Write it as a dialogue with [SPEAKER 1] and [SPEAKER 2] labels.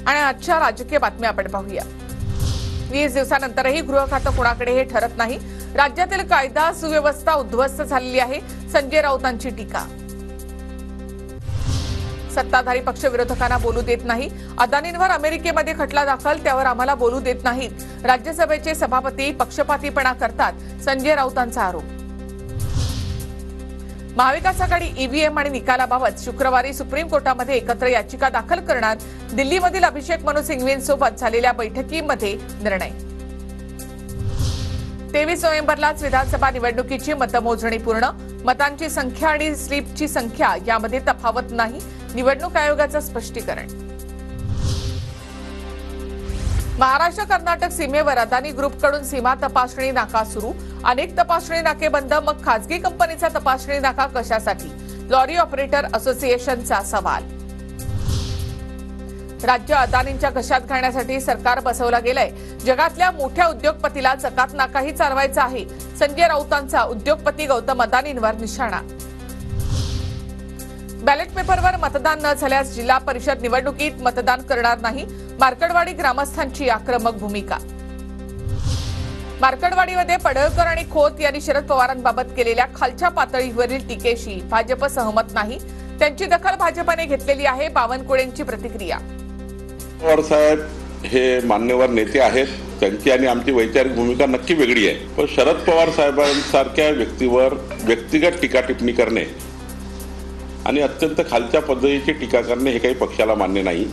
[SPEAKER 1] आणि आजच्या राजकीय बातम्या आपण पाहूया। 20 दिवसानंतरही गृह खातं कोणाकडे हे ठरत नाही। राज्यातील कायदा सुव्यवस्था उद्ध्वस्त झालेली आहे। संजय राऊतांची टीका। सत्ताधारी पक्ष विरोधकांना बोलू देत नाही। अदानींवर अमेरिकेमध्ये खटला दाखल, त्यावर आम्हाला बोलू देत नाहीत। राज्यसभेचे सभापती पक्षपातीपणा करतात, संजय राऊतांचा आरोप। महाविकास आघाडी ईव्हीएम आणि निकालाबाबत शुक्रवारी सुप्रीम कोर्टामध्ये एकत्र याचिका दाखल करणार। दिल्लीमधील अभिषेक मनु सिंघवींसोबत झालेल्या बैठकीमध्ये निर्णय। 23 नोव्हेंबरलाच विधानसभा निवडणुकीची मतमोजणी पूर्ण। मतांची संख्या आणि स्लिपची संख्या यामध्ये तफावत नाही, निवडणूक आयोगाचं स्पष्टीकरण। महाराष्ट्र कर्नाटक सीमेवर अदानी ग्रुपकडून सीमा तपासणी नाका सुरू। अनेक तपासणी नाके बंद, मग खासगी कंपनीचा तपासणी नाका कशासाठी? लॉरी ऑपरेटर असोसिएशनचा सवाल। राज्य अदानींच्या घशात घालण्यासाठी सरकार बसवला गेलंय। जगातल्या मोठ्या उद्योगपतीला जकात नाकाही चालवायचा आहे। संजय राऊतांचा उद्योगपती गौतम अदानींवर निशाणा। बॅलेट पेपरवर मतदान न झाल्यास जिल्हा परिषद निवडणुकीत मतदान करणार नाही। मार्कडवाडी ग्रामस्थांची आक्रमक भूमिका। मार्कडवाडीमध्ये पडळकर आणि खोत यांनी शरद पवारांबाबत केलेल्या खालच्या पातळीवरील टीकेशी भाजप सहमत नाही। त्यांची दखल भाजपने घेतलेली आहे। बावनकुळेंची प्रतिक्रिया।
[SPEAKER 2] पवार साहेब हे मान्यवर नेते आहेत, त्यांची आणि आमची वैचारिक भूमिका नक्की वेगळी आहे। पण शरद पवार साहेबांसारख्या व्यक्तीवर व्यक्तिगत टीका टिप्पणी करणे आणि अत्यंत खालच्या पद्धतीची टीका करणे हे काही पक्षाला मान्य नाही।